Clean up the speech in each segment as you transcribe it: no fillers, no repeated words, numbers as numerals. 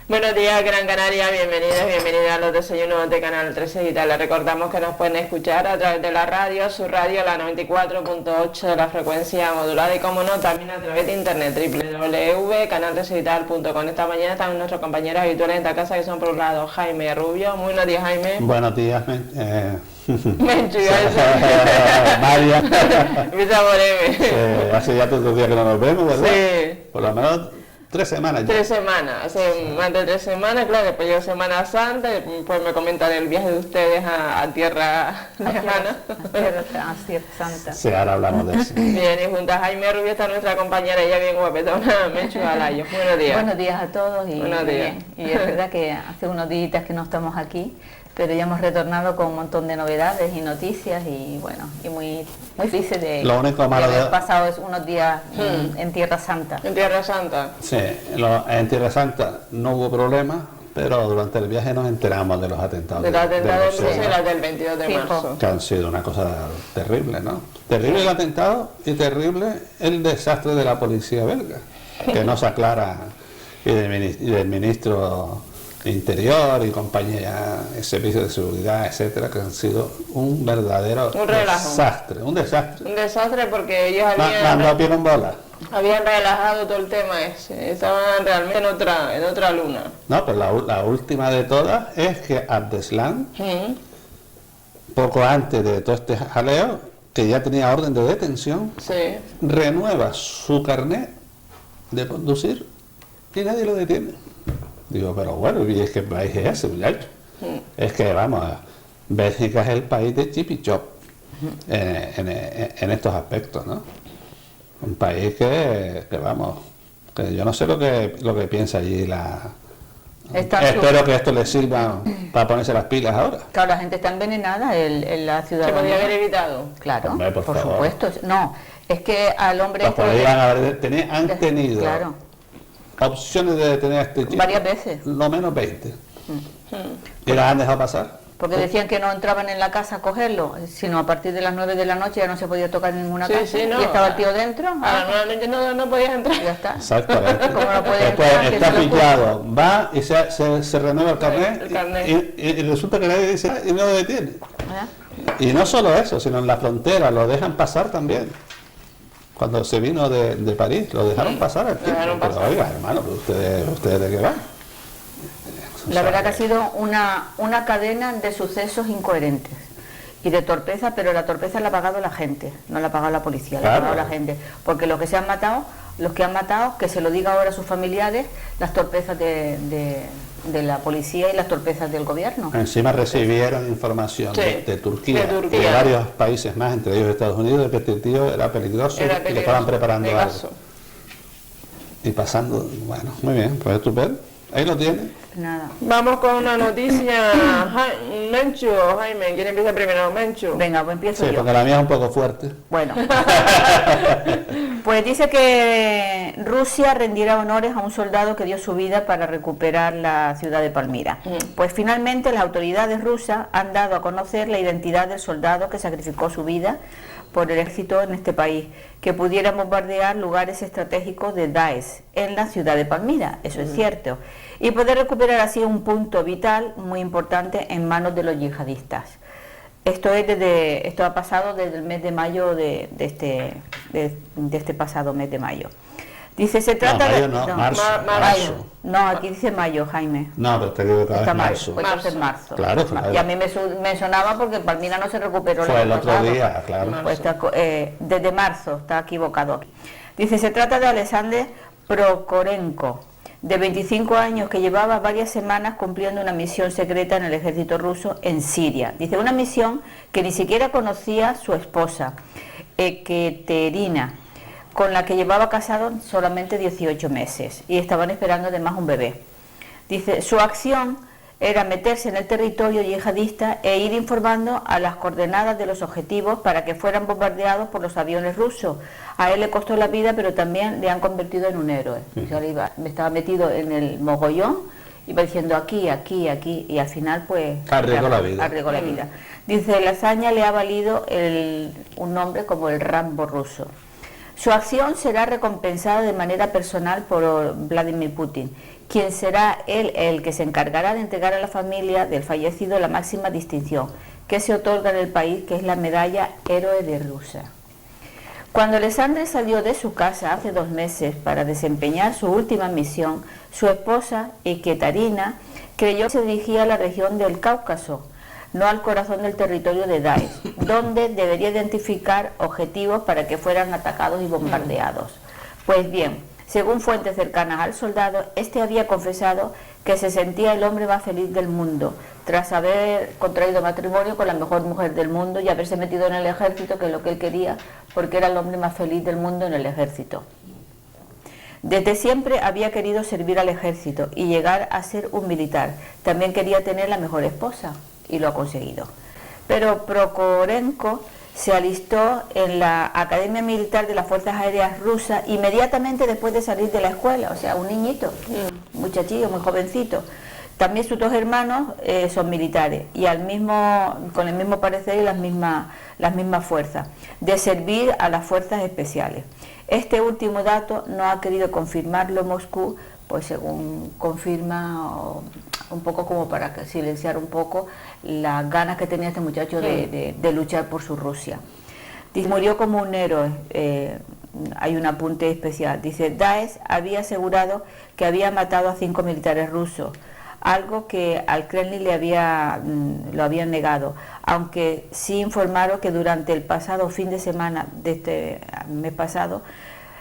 Buenos días, Gran Canaria, bienvenidos a los desayunos de Canal 13 Digital. Les recordamos que nos pueden escuchar a través de la radio, su radio, la 94.8 de la frecuencia modulada y, como no, también a través de internet, www.canal13digital.com. Esta mañana están nuestros compañeros habituales en esta casa, que son, por un lado, Jaime Rubio. Muy buenos días, Jaime. Buenos días, Menchu, María. Empieza por M. Hace ya tantos días que no nos vemos, ¿verdad? Sí. Por lo menos 3 semanas ya. 3 semanas, hace más de 3 semanas, claro, después llegó Semana Santa, y pues me comentan el viaje de ustedes a tierra lejana. A Tierra Santa. Sí, ahora hablamos de eso. Bien, y junto a Jaime Rubio está nuestra compañera, ella bien guapetona, Menchu Alayo. Buenos días. Buenos días a todos y, Buenos días. y es verdad que hace unos días que no estamos aquí, pero ya hemos retornado con un montón de novedades y noticias y bueno, y muy felices de Lo único malo de de- haber pasado unos días en Tierra Santa. En Tierra Santa. Sí, en Tierra Santa no hubo problema, pero durante el viaje nos enteramos de los atentados. De los atentados de y las del 22 de Fijo. marzo. que han sido una cosa terrible, ¿no? Terrible el atentado y terrible el desastre de la policía belga, que no se aclara, y del ministro de Interior y compañía, el servicio de seguridad, etcétera, que han sido un verdadero Un relajo. desastre, un desastre. Un desastre porque ellos Mandó a pie en bola. habían relajado todo el tema ese, estaban realmente en otra luna. No, pues la última de todas es que Abdeslam, poco antes de todo este jaleo, que ya tenía orden de detención, Sí. renueva su carnet de conducir y nadie lo detiene. Digo, pero bueno, y es que el país es ese, muchacho. Es que, vamos, Bélgica es el país de chip y chop en estos aspectos, ¿no? Un país que vamos, que yo no sé lo que piensa allí Espero que esto les sirva para ponerse las pilas ahora. Claro, la gente está envenenada en la ciudad. Se podía haber evitado. Claro, Hombre, por favor. supuesto. No, es que al hombre... Los podrían haber han tenido Claro, opciones de detener a este chico varias veces. lo menos 20. ¿Y las han dejado pasar? Porque decían que no entraban en la casa a cogerlo, sino a partir de las 9 de la noche ya no se podía tocar en ninguna Sí, casa. sí, no. Y estaba el tío dentro. A las 9 de la noche no podías entrar. Ya está. Exactamente. Como no puede Después entrar, que está se lo pillado, va y se renueva el carnet, El carnet. Y resulta que nadie dice nada y no lo detiene. ¿Eh? Y no solo eso, sino en la frontera lo dejan pasar también. Cuando se vino de París, lo dejaron pasar al tiempo. dejaron Pero pasar. oiga, hermano, pero ustedes de qué van. La verdad que ha sido una cadena de sucesos incoherentes y de torpeza, pero la torpeza la ha pagado la gente, no la ha pagado la policía, la ha Claro. pagado la gente. Porque los que han matado, que se lo diga ahora a sus familiares, las torpezas de la policía y las torpezas del gobierno. Encima recibieron información Sí, de Turquía, de Turquía. y de varios países más, entre ellos Estados Unidos, de que este tío era peligroso, Era y le estaban preparando de algo. caso. Y pasando, bueno, muy bien, pues estupendo. Ahí lo tiene. Nada. Vamos con una noticia. Menchu, Jaime, ¿quién empieza primero? Menchu. Venga, pues empiezo Sí, yo. porque la mía es un poco fuerte. Bueno, pues dice que Rusia rendirá honores a un soldado que dio su vida para recuperar la ciudad de Palmira. Pues finalmente las autoridades rusas han dado a conocer la identidad del soldado que sacrificó su vida por el ejército en este país, que pudiera bombardear lugares estratégicos de Daesh en la ciudad de Palmira, eso es cierto, y poder recuperar así un punto vital muy importante en manos de los yihadistas. Esto ha pasado desde el mes de mayo de este pasado mes de mayo. Dice, se trata mayo de... no, no, marzo. mayo. No, aquí dice mayo, Jaime. No, pero te digo que Está es mal, marzo. pues entonces marzo. Claro, claro. Y a mí me sonaba porque Palmira no se recuperó Fue el año otro pasado. día, claro. Pues desde marzo, está equivocado. Dice, se trata de Alexander Prokorenko, de 25 años, que llevaba varias semanas cumpliendo una misión secreta en el ejército ruso en Siria. Dice, una misión que ni siquiera conocía su esposa, Ekaterina, con la que llevaba casado solamente 18 meses y estaban esperando además un bebé. Dice, su acción era meterse en el territorio yihadista e ir informando a las coordenadas de los objetivos para que fueran bombardeados por los aviones rusos. A él le costó la vida, pero también le han convertido en un héroe. O sea, estaba metido en el mogollón, iba diciendo aquí, aquí, aquí, y al final pues... Arriesgó la vida. Arriesgó la vida. Dice, la hazaña le ha valido un nombre como el Rambo ruso. Su acción será recompensada de manera personal por Vladimir Putin, quien será él el que se encargará de entregar a la familia del fallecido la máxima distinción que se otorga en el país, que es la medalla Héroe de Rusia. Cuando Alexandre salió de su casa hace 2 meses para desempeñar su última misión, su esposa, Ekaterina, creyó que se dirigía a la región del Cáucaso, no al corazón del territorio de Daesh, donde debería identificar objetivos para que fueran atacados y bombardeados. Pues bien, según fuentes cercanas al soldado, este había confesado que se sentía el hombre más feliz del mundo, tras haber contraído matrimonio con la mejor mujer del mundo y haberse metido en el ejército, que es lo que él quería, porque era el hombre más feliz del mundo en el ejército. Desde siempre había querido servir al ejército y llegar a ser un militar. También quería tener la mejor esposa, y lo ha conseguido. Pero Prokorenko se alistó en la Academia Militar de las Fuerzas Aéreas Rusas inmediatamente después de salir de la escuela, o sea, un niñito, un muchachillo, muy jovencito. También sus 2 hermanos son militares y con el mismo parecer y las mismas fuerzas, de servir a las fuerzas especiales. Este último dato no ha querido confirmarlo Moscú, pues según confirma, un poco como para silenciar un poco las ganas que tenía este muchacho de luchar por su Rusia. Dice, murió como un héroe. Hay un apunte especial. Dice, Daesh había asegurado que había matado a 5 militares rusos, algo que al Kremlin lo habían negado, aunque sí informaron que durante el pasado fin de semana de este mes pasado,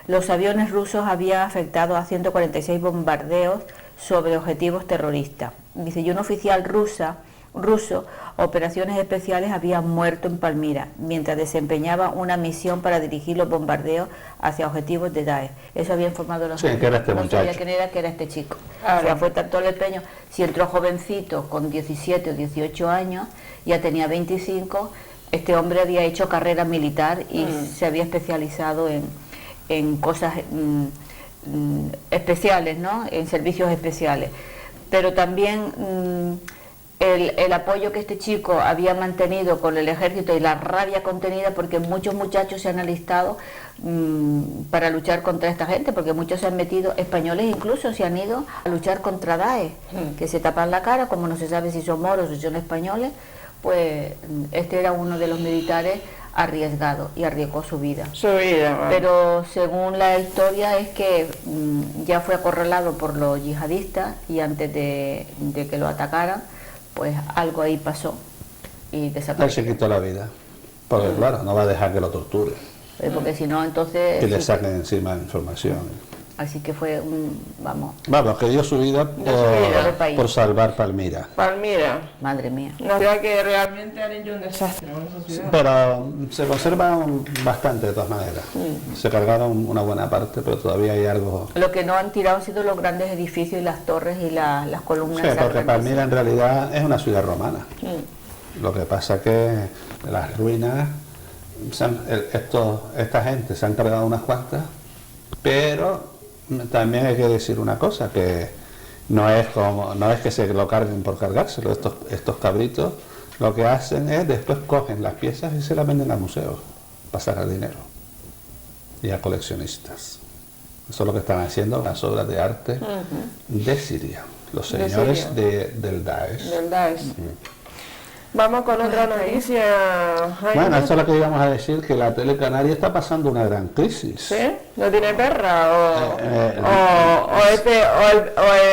los aviones rusos habían afectado a 146 bombardeos sobre objetivos terroristas. Dice, y un oficial ruso, operaciones especiales, había muerto en Palmira mientras desempeñaba una misión para dirigir los bombardeos hacia objetivos de Daesh. Eso había informado los que era este muchacho. Sabía quién era, que era este chico. O sea, fue tanto el empeño. Si entró jovencito con 17 o 18 años, ya tenía 25, este hombre había hecho carrera militar y se había especializado en cosas especiales, ¿no? En servicios especiales. Pero también el apoyo que este chico había mantenido con el ejército y la rabia contenida, porque muchos muchachos se han alistado para luchar contra esta gente, porque muchos se han metido, españoles incluso se han ido a luchar contra Daesh, que se tapan la cara, como no se sabe si son moros o si son españoles, pues este era uno de los militares arriesgado y arriesgó su vida. Bueno. Pero según la historia es que ya fue acorralado por los yihadistas y antes de que lo atacaran, pues algo ahí pasó y desapareció. Él se quitó la vida, porque claro, no va a dejar que lo torture. Porque si no, entonces... Que le saquen encima información. Así que fue vamos, que dio su vida por salvar Palmira. Palmira. Madre mía. Una ciudad que realmente han hecho un desastre con esa ciudad. Pero se conservan bastante de todas maneras. Se cargaron una buena parte, pero todavía hay algo... Lo que no han tirado han sido los grandes edificios y las torres y las columnas. Sí, porque Palmira en realidad es una ciudad romana. Lo que pasa que las ruinas, esta gente se han cargado unas cuantas, pero también hay que decir una cosa, que no es que se lo carguen por cargárselo. Estos cabritos lo que hacen es después cogen las piezas y se las venden al museo para sacar dinero y a coleccionistas. Eso es lo que están haciendo las obras de arte de Siria, los señores del Daesh. Del Daesh. Vamos con otra noticia, Jaime. Bueno, esto es lo que íbamos a decir, que la tele canaria está pasando una gran crisis. ¿Sí? ¿No tiene perra? ¿O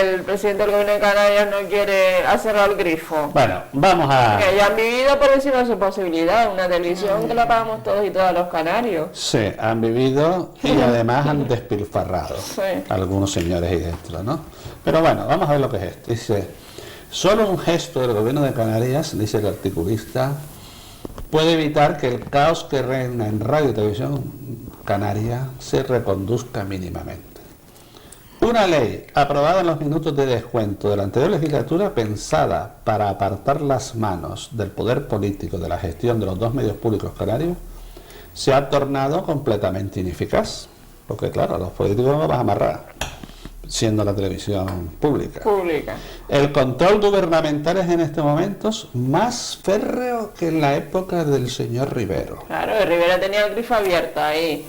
el presidente del gobierno de Canarias no quiere hacerlo al grifo? Bueno, vamos a... Que ya han vivido por encima de su posibilidad, una televisión que la pagamos todos y todas los canarios. Sí, han vivido y además han despilfarrado algunos señores ahí dentro, ¿no? Pero bueno, vamos a ver lo que es esto. Dice... Solo un gesto del gobierno de Canarias, dice el articulista, puede evitar que el caos que reina en radio y televisión canaria se reconduzca mínimamente. Una ley aprobada en los minutos de descuento de la anterior legislatura, pensada para apartar las manos del poder político de la gestión de los 2 medios públicos canarios, se ha tornado completamente ineficaz. Porque claro, los políticos no los vas a amarrar, siendo la televisión pública. El control gubernamental es en estos momentos más férreo que en la época del señor Rivero. Claro, Rivera tenía el grifo abierto ahí.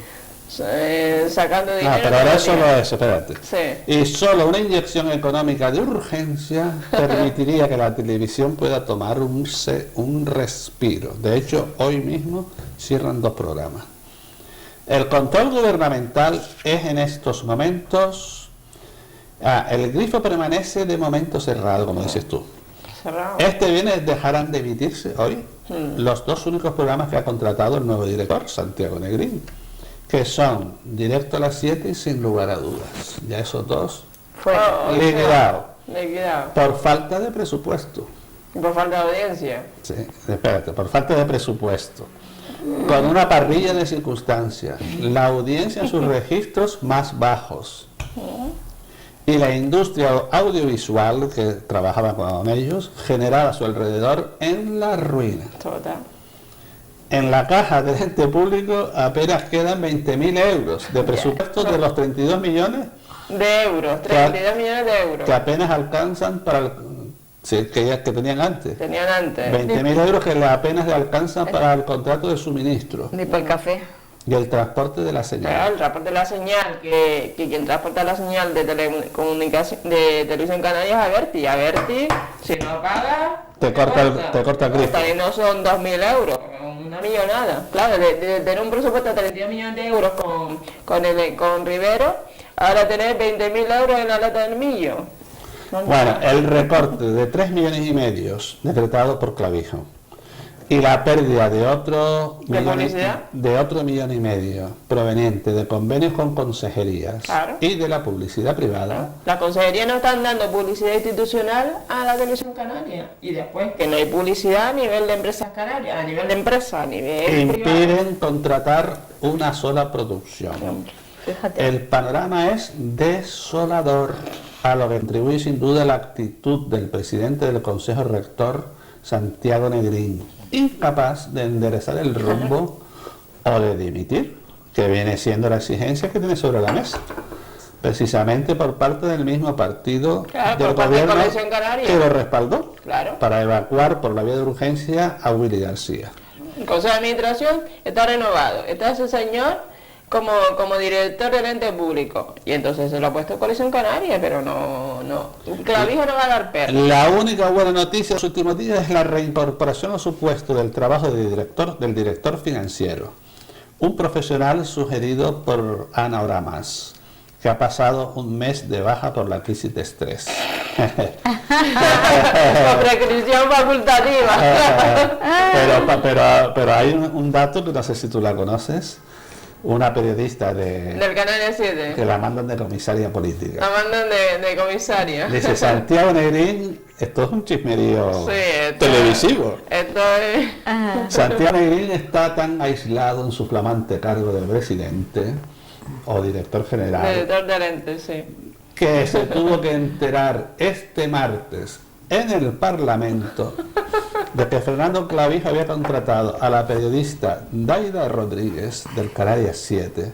sacando dinero. No, pero ahora es solo eso, espérate. Sí. Y solo una inyección económica de urgencia permitiría que la televisión pueda tomar un respiro. De hecho, hoy mismo cierran 2 programas. El control gubernamental es en estos momentos... el grifo permanece de momento cerrado, como dices tú. Cerrado. Este viernes dejarán de emitirse hoy los 2 únicos programas que ha contratado el nuevo director, Santiago Negrín, que son Directo a las 7 y Sin lugar a dudas. Ya esos 2 liquidados. Por falta de presupuesto. Y por falta de audiencia. Sí, espérate, por falta de presupuesto. Con una parrilla de circunstancias. La audiencia en sus registros más bajos. Y la industria audiovisual que trabajaba con ellos generaba a su alrededor en la ruina. Total. En la caja del ente público apenas quedan 20.000 euros de presupuesto de los 32 millones de euros, 32 millones de euros. Que apenas alcanzan para el, que tenían antes. Tenían antes. 20.000 euros que apenas le alcanzan para el contrato de suministro. Ni para el café. Y el transporte de la señal. Claro, el transporte de la señal, que quien transporta la señal de telecomunicación de Televisión Canaria es Abertis. Y Abertis, si no paga, te corta el grifo. Y no son 2.000 euros, una millonada. Claro, de tener un presupuesto de 32 millones de euros con Rivero, ahora tener 20.000 euros en la lata del millo. Bueno, el recorte de 3,5 millones decretado por Clavijo. Y la pérdida de otro $1,5 millones proveniente de convenios con consejerías y de la publicidad privada. Las consejerías no están dando publicidad institucional a la Televisión Canaria y después que no hay publicidad a nivel de empresas canarias, a nivel de empresa, a nivel impiden contratar una sola producción. Fíjate. El panorama es desolador, a lo que contribuye sin duda la actitud del presidente del Consejo Rector, Santiago Negrín, incapaz de enderezar el rumbo o de dimitir, que viene siendo la exigencia que tiene sobre la mesa, precisamente por parte del mismo partido del gobierno que lo respaldó para evacuar por la vía de urgencia a Willy García. El Consejo de Administración está renovado, está ese señor como director del ente público, y entonces se lo ha puesto Coalición Canaria, pero no, Clavijo no va a dar perro. La única buena noticia de los últimos días es la reincorporación a su puesto del trabajo del director financiero, un profesional sugerido por Ana Oramas, que ha pasado un mes de baja por la crisis de estrés. Con prescripción facultativa. pero hay un dato que no sé si tú la conoces. Una periodista del Canal 7 que la mandan de comisaria política. La mandan de comisaria. Dice Santiago Negrín, esto es un chismerío televisivo. Esto es... Santiago Negrín está tan aislado en su flamante cargo de presidente o director general. Director del ente, sí. Que se tuvo que enterar este martes en el Parlamento de que Fernando Clavijo había contratado a la periodista Daida Rodríguez del Canarias 7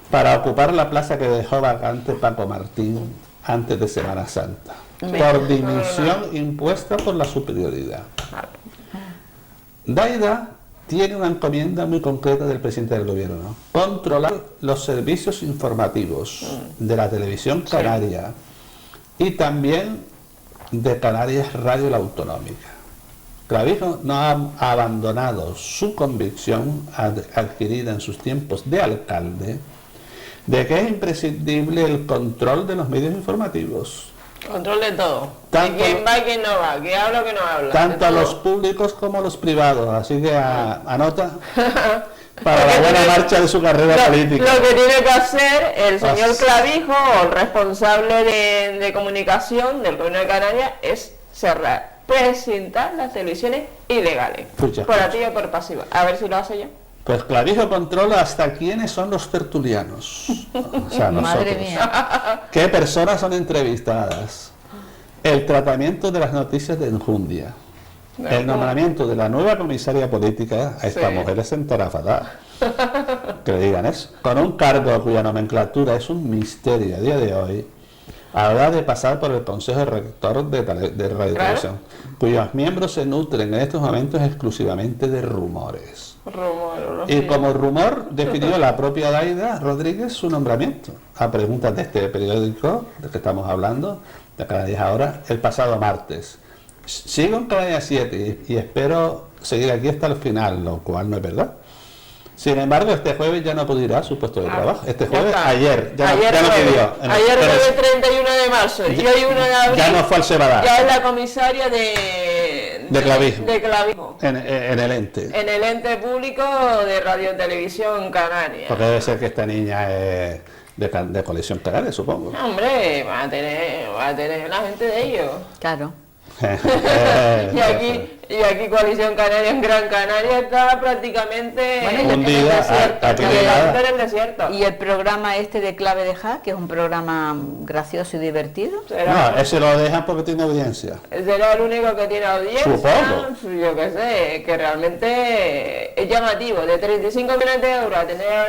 para ocupar la plaza que dejó vacante Paco Martín antes de Semana Santa, por dimisión impuesta por la superioridad. Daida tiene una encomienda muy concreta del presidente del gobierno: controlar los servicios informativos de la televisión canaria y también de Canarias Radio La Autonómica. Clavijo no ha abandonado su convicción adquirida en sus tiempos de alcalde de que es imprescindible el control de los medios informativos. Control de todo. De quién va y quién no va, que habla o que no habla. Tanto a los públicos como a los privados. Así que anota para la buena marcha de su carrera política. Lo que tiene que hacer el señor Clavijo, o el responsable de comunicación del Gobierno de Canarias, es cerrar, presentar las televisiones ilegales. Por activa y por pasiva. A ver si lo hace ya. Pues Clavijo controla hasta quiénes son los tertulianos. O sea, nosotros. Madre mía. ¿Qué personas son entrevistadas? El tratamiento de las noticias de enjundia. El nombramiento de la nueva comisaria política, a esta mujer es entarafada. Que le digan eso. Con un cargo cuya nomenclatura es un misterio a día de hoy, habrá de pasar por el Consejo Rector de Radio Televisión, cuyos miembros se nutren en estos momentos exclusivamente de rumores. Rumor, Y como rumor definió la propia Daida Rodríguez su nombramiento, a preguntas de este periódico del que estamos hablando, de Canal 10 ahora, el pasado martes. Sigo en Canal 7 y espero seguir aquí hasta el final, lo cual no es verdad. Sin embargo, este jueves ya no pudirá a su puesto de trabajo. Este jueves, ayer, ya no pidió. Ayer jueves 31 de marzo y hoy 1 de abril. Ya no fue al Sebadá. Ya es la comisaria de clavismo. De clavismo. En el ente. En el ente público de Radio Televisión Canaria. Porque debe ser que esta niña es de Coalición Canaria, supongo. No, hombre, va a tener la gente de ellos. Claro. y aquí Coalición Canaria en Gran Canaria está prácticamente hundida en el desierto. Y el programa este de Clave de Hack, que es un programa gracioso y divertido. No, ese lo dejan porque tiene audiencia. Será el único que tiene audiencia. Supongo. Yo qué sé, que realmente es llamativo. De 35 millones de euros a tener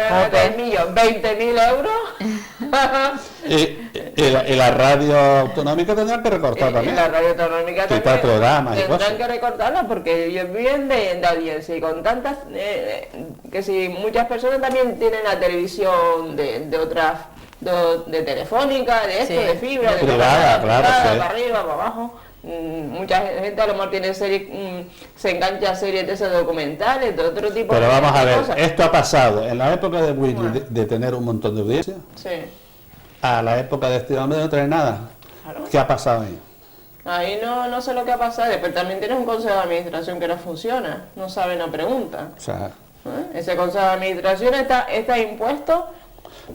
20.000 euros. y la radio autonómica tendrán que recortar también. Y la radio autonómica quitar programas y tendrán cosas. que recortarla porque ellos viven de audiencia y con tantas que si muchas personas también tienen la televisión de otras de telefónica, de esto, Sí. de fibra, de privada, claro, sí. para arriba, para abajo. Mucha gente a lo mejor tiene series, se engancha a series de esos documentales, de otro tipo Pero de vamos a ver, cosas. esto ha pasado en la época de Willy de tener un montón de audiencia, Sí. a la época de este hombre de no tener nada. Claro. ¿Qué ha pasado ahí? Ahí no sé lo que ha pasado, pero también tienes un consejo de administración que no funciona, no sabe, no pregunta. O sea, Ese consejo de administración está impuesto.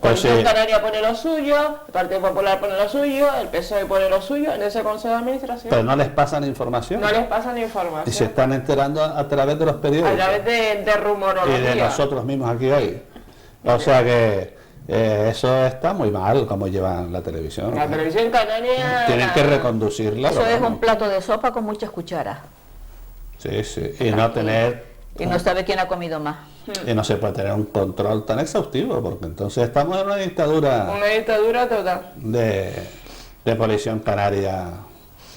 Pues Coalición sí. Canaria pone lo suyo, el Partido Popular pone lo suyo, el PSOE pone lo suyo en ese consejo de administración. pero no les pasan información. No les pasan Y se información. están enterando a través de los A periódicos. través de Y rumorología. de nosotros mismos aquí hoy. O sea que eso está muy mal como llevan la televisión. La televisión canaria. Tienen que reconducirla. Eso pero es vamos. un plato de sopa con muchas cucharas. Sí, sí. Y no tener. Y no sabe quién ha comido más. Y no se puede tener un control tan exhaustivo, porque entonces estamos en una dictadura Una dictadura total. de Coalición Canaria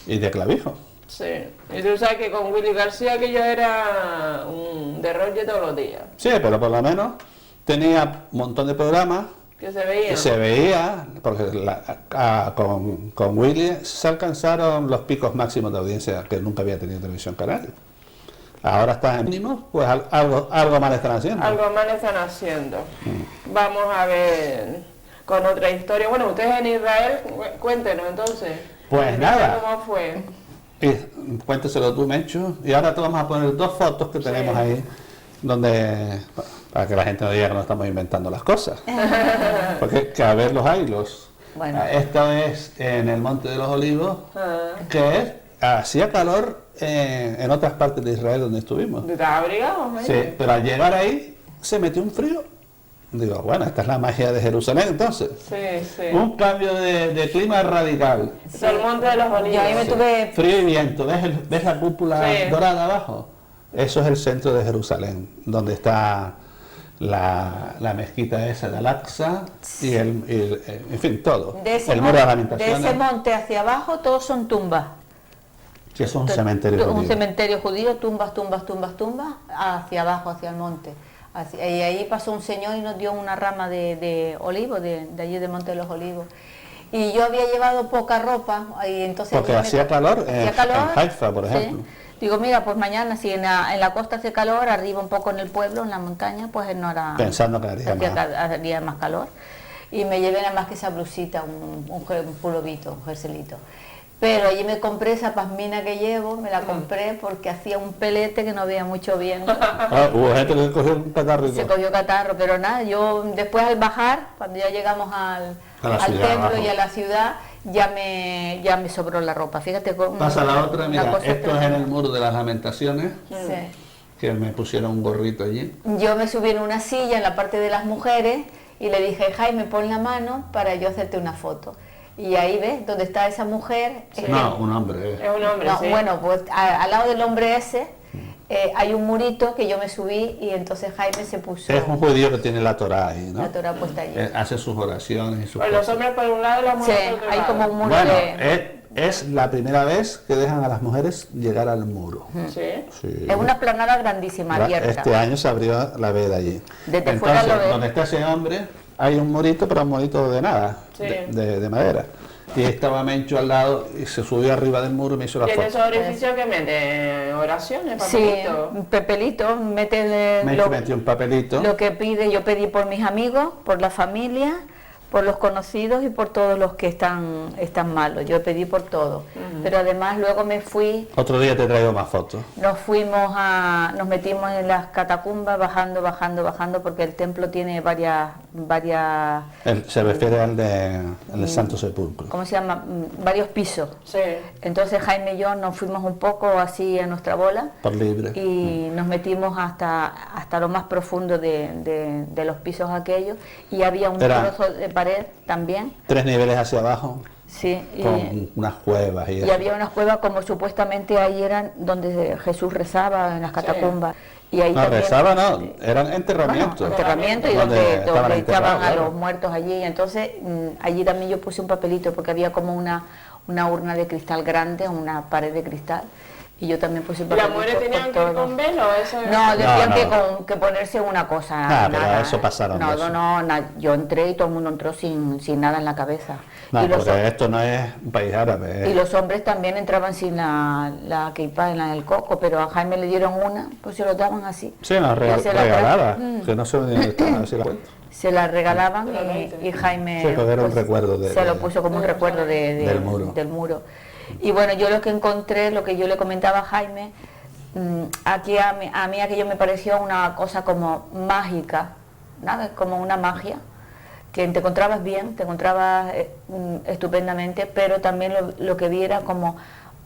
y de clavijo. Sí. Y tú sabes que con Willy García aquello era un derroche todos los días. Sí, pero por lo menos tenía un montón de programas. Que se veía. Y se veía, porque con Willy se alcanzaron los picos máximos de audiencia que nunca había tenido Televisión Canaria. Ahora está en mínimo, pues algo mal están haciendo. Algo mal están haciendo. Vamos a ver con otra historia. Bueno, ustedes en Israel, cuéntenos entonces. Pues nada. ¿Cómo fue? Y cuénteselo tú, Menchu. Y ahora te vamos a poner dos fotos que tenemos ahí, donde para que la gente no diga que no estamos inventando las cosas. Porque que a ver los hilos. Bueno. Esto es en el Monte de los Olivos, que hacía calor en otras partes de Israel donde estuvimos. ¿Te estás abrigado? Sí, pero al llegar ahí se metió un frío. Digo, bueno, esta es la magia de Jerusalén entonces. Sí, sí. Un cambio de clima radical. Es el Monte de los Olivos. Yo ahí me tuve... Frío y viento. ¿Ves la cúpula Sí. dorada abajo? Eso es el centro de Jerusalén, donde está la mezquita esa de Al-Aqsa y en fin, todo. De ese, el muro de las de lamentaciones, ese monte hacia abajo todos son tumbas. que es un cementerio Un judío. cementerio judío, tumbas, hacia abajo, hacia el monte. Y ahí pasó un señor y nos dio una rama de olivo, de allí del Monte de los Olivos. Y yo había llevado poca ropa, y entonces... Porque allí hacía calor en calor, Haifa, por sí. ejemplo. Digo, mira, pues mañana si en la costa hace calor, arriba un poco en el pueblo, en la montaña, pues no hará... Pensando que haría más. Más calor. Y me llevé nada más que esa blusita, un pulovito, un jerselito. Pero allí me compré esa pasmina que llevo, me la compré porque hacía un pelete que no veía mucho viento. Hubo gente que cogió un catarro y Se todo. cogió catarro, pero nada, yo después al bajar, cuando ya llegamos al ciudad templo abajo. y a la ciudad, ya me sobró la ropa. Fíjate cómo... Pasa la otra, una mira, cosa esto es en tremenda. el muro de las lamentaciones, Sí. que me pusieron un gorrito allí. Yo me subí en una silla en la parte de las mujeres y le dije, Jaime, pon la mano para yo hacerte una foto. Y ahí ves, donde está esa mujer... No, un hombre. Es un hombre, No, sí. bueno, pues al lado del hombre ese hay un murito que yo me subí y entonces Jaime se puso Es un judío que tiene la Torá ahí, ¿no? la Torah puesta allí. Hace sus oraciones y sus Pues los cosas. hombres por un lado y las Sí, mujeres por otro hay lado. como un muro Bueno, de... es la primera vez que dejan a las mujeres llegar al muro. Sí. Sí. Es una explanada grandísima, abierta. Este año se abrió la veda allí. Desde fuera lo ves. Donde está ese hombre, hay un murito, pero un murito de nada, Sí. de madera. Y estaba Mencho al lado y se subió arriba del muro y me hizo la ¿Tiene foto. esos orificios que mete oraciones, Sí, papelitos? Pepelito, mete Mencho metió un papelito. lo que pide. Yo pedí por mis amigos, por la familia, por los conocidos y por todos los que están malos. Yo pedí por todo. Pero además luego me fui, Otro día te traigo más fotos. nos metimos en las catacumbas, bajando, porque el templo tiene varias, Se refiere al de Santo Sepulcro. ¿cómo se llama? Varios pisos. Sí. Entonces Jaime y yo nos fuimos un poco así a nuestra bola Por libre. y nos metimos hasta lo más profundo de los pisos aquellos, y había un Era- trozo de pared también, 3 niveles hacia abajo, sí, con unas cuevas y y eso. había unas cuevas como supuestamente ahí eran donde Jesús rezaba en las catacumbas, y ahí No, también rezaba no, eran enterramientos. bueno, enterramiento, y Donde donde estaban echaban enterrados, a claro. los muertos allí. Entonces allí también yo puse un papelito porque había como una urna de cristal grande, una pared de cristal, y yo también puse un ¿Las papelito mujeres tenían por que ir todo. con velo? Eso No, decían no. que ponerse una cosa. Ah, pero nada. eso pasaron de eso. Yo entré y todo el mundo entró sin nada en la cabeza. No, y, los, porque esto no es un país árabe. y los hombres también entraban sin la kipá en el coco, pero a Jaime le dieron una, pues se lo daban así. Sí, nos Y se la regalaba, tra- que no sé dónde estaba, a ver si la cuento. Se la regalaban Realmente. y Jaime Sí, porque era un recuerdo se lo puso como un recuerdo del muro. del muro. Y bueno, yo lo que encontré, lo que yo le comentaba a Jaime, aquí a mí aquello me pareció una cosa como mágica, nada, como una magia, que te encontrabas bien, te encontrabas estupendamente, pero también lo que vi era como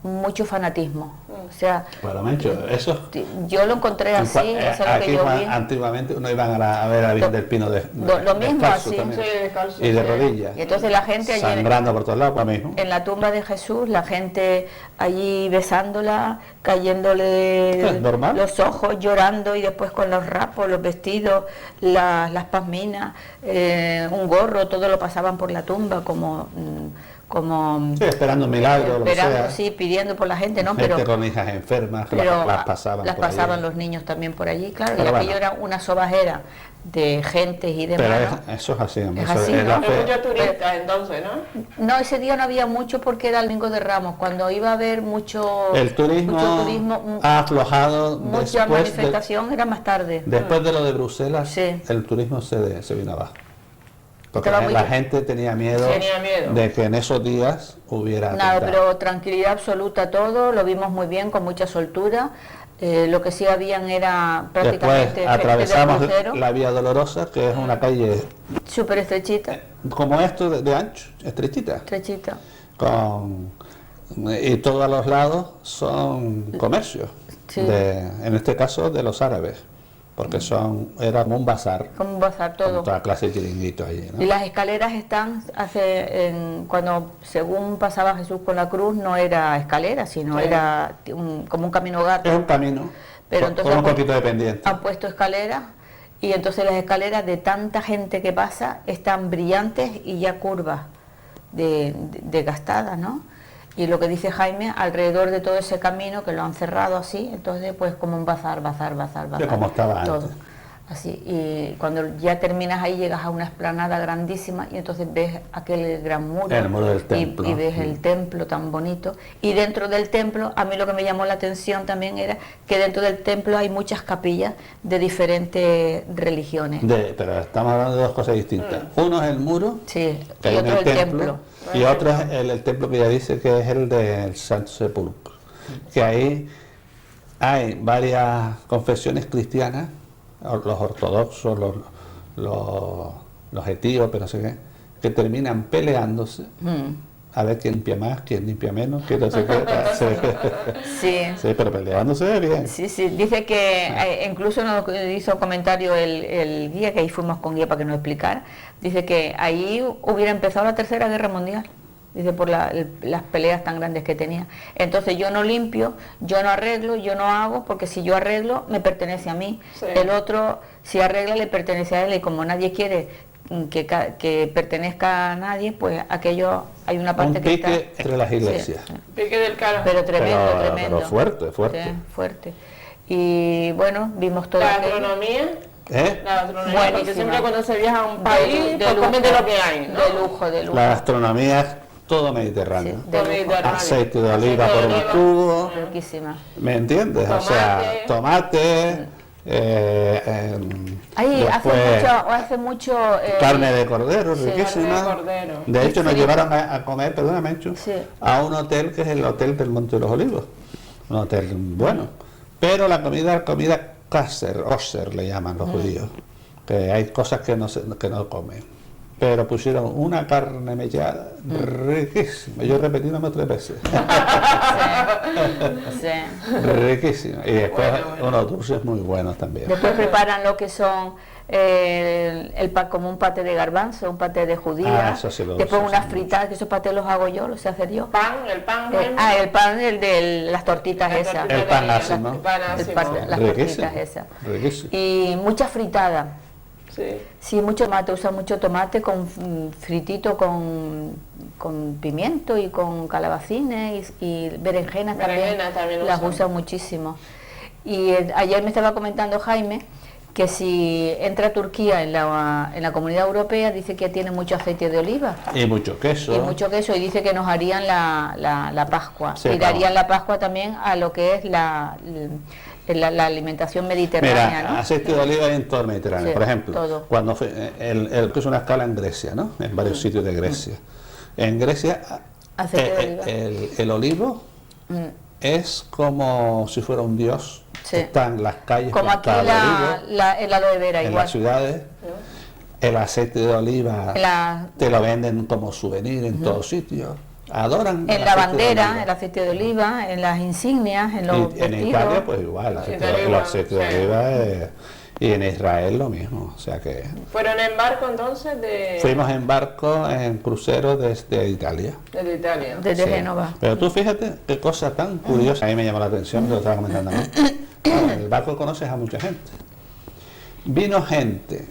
mucho fanatismo. O sea, Bueno, Mencho, eso... yo lo encontré así, eso es lo aquí que yo vi. antiguamente uno iban a ver a la Virgen del Pino lo mismo, descalzo así. también. Sí, descalzo, Y de sí. rodillas. Y entonces la gente allí Sangrando por todos lados, lo mismo. en la tumba de Jesús, la gente allí besándola, cayéndole Es normal. los ojos, llorando, y después con los rapos, los vestidos, las pasminas, un gorro, todo lo pasaban por la tumba como Sí, esperando un milagro, lo que esperando, sea. sí, pidiendo por la gente, ¿no? Gente Pero con hijas enfermas, que pero las pasaban las por ahí. pasaban los niños también por allí, claro, Pero y aquello bueno. era una sobajera de gente y demás. Pero ¿no? eso es así, hombre, Es eso así, es ¿no? la Hay fe. muchos turistas entonces, ¿no? No, ese día no había mucho porque era el Domingo de Ramos, cuando iba a haber mucho turismo ha aflojado mucha después manifestación, era más tarde. después de lo de Bruselas, Sí. el turismo se vino abajo. Porque Estaba muy la bien. gente tenía miedo, de que en esos días hubiera Nada, atentado. pero tranquilidad absoluta todo, lo vimos muy bien, con mucha soltura. Lo que sí habían era prácticamente Después atravesamos gente de crucero, la Vía Dolorosa, que es una calle súper estrechita, como esto de ancho, estrechita, estrechita. y todos a los lados son comercios, Sí. en este caso de los árabes, porque era como un bazar, Como un bazar todo. con toda clase de chiringuitos allí, ¿no? Y las escaleras están, cuando según pasaba Jesús con la cruz, no era escalera, sino Sí. era como un camino gato. Es un camino, Pero con entonces un poquito de pendiente. Han puesto escaleras, y entonces las escaleras de tanta gente que pasa están brillantes y ya curvas, de gastadas, ¿no? Y lo que dice Jaime, alrededor de todo ese camino que lo han cerrado así, entonces pues como un bazar. Como estaba todo. antes. Así, y cuando ya terminas ahí llegas a una explanada grandísima y entonces ves aquel gran muro, El muro del templo. y ves el templo tan bonito, y dentro del templo a mí lo que me llamó la atención también era que dentro del templo hay muchas capillas de diferentes religiones. Pero estamos hablando de dos cosas distintas. Uno es el muro, Sí, que y hay en otro el templo, y otro es el templo que ya dice que es el del Santo Sepulcro, que ahí hay varias confesiones cristianas, los ortodoxos, los etíopes, no sé qué, que terminan peleándose a ver quién limpia más, quién limpia menos, quién no sé qué. Sí. Sí, pero peleándose bien. Sí, dice que incluso nos hizo comentario el guía, que ahí fuimos con guía para que nos explicara, dice que ahí hubiera empezado la Tercera Guerra Mundial, dice por las peleas tan grandes que tenía. Entonces yo no limpio, yo no arreglo, yo no hago, porque si yo arreglo me pertenece a mí, Sí. el otro si arregla le pertenece a él, y como nadie quiere que pertenezca a nadie, pues aquello hay una parte un que pique está... entre las iglesias. Sí. Pique del carajo. Pero tremendo, tremendo. Pero fuerte, fuerte. Sí, fuerte. Y bueno, vimos todo La aquello. gastronomía. ¿Eh? La gastronomía, Buenísima. porque siempre cuando se viaja a un país, pues lujo, comen de lo que hay, ¿no? de lujo, de lujo. La gastronomía es todo mediterráneo. Sí, de lujo. Mediterráneo. Aceite de oliva Aceite por de un oliva. tubo. Riquísima. ¿Me entiendes? O sea, tomate, Ahí después hace mucho carne de cordero, sí, riquísima. carne de cordero. De hecho, nos frito. llevaron a comer, perdona, Menchu, Sí. a un hotel que es el Hotel del Monte de los Olivos. Un hotel bueno. Pero la comida kosher le llaman los judíos. Que hay cosas que no comen. Pero pusieron una carne mechada riquísima. Yo repetí nomás 3 veces. Sí. Riquísima. Y después Bueno. unos dulces muy buenos también. Después preparan lo que son como un paté de garbanzo, un paté de judía. Eso sí lo Después uso, unas sí. fritadas, que esos patés los hago yo, los sé hacer yo. El pan. El pan, el de las tortitas Las esas. tortitas El pan de- ácimo. el pan El ácimo. pan- las Riquísimo. tortitas esas. Riquísimo. Y mucha fritada. Sí. Sí, mucho tomate, usa mucho tomate con fritito con pimiento y con calabacines y berenjenas también. Berenjenas también las usan. usa muchísimo. Y ayer me estaba comentando Jaime que si entra Turquía en la Comunidad Europea, dice que tiene mucho aceite de oliva Y mucho queso. y mucho queso, y dice que nos harían la Pascua. Sí, y claro. darían la Pascua también a lo que es la alimentación mediterránea, Mira, ¿no? aceite de oliva en todo el Mediterráneo. Sí, Por ejemplo, todo. cuando fue, el que es una escala en Grecia, ¿no? En varios sitios de Grecia. En Grecia, Aceite de oliva. el olivo Mm. es como si fuera un dios. Sí. Está en las calles Como aquí plantado de olivo, el aloe vera, en igual. las ciudades. El aceite de oliva La- te lo venden como souvenir en todos sitios. Adoran En el la aceite de bandera, oliva. el aceite de oliva, en las insignias, en los Y en vestidos. Italia pues igual, el aceite Italia el igual, aceite de sí. oliva y en Israel lo mismo, o sea que Fueron en barco entonces de... fuimos en barco, en crucero desde Italia. Desde Italia. Desde Sí. Génova. Pero tú fíjate qué cosa tan curiosa, a mí me llamó la atención, lo estaba comentando a mí. Claro, en el barco conoces a mucha gente. Vino gente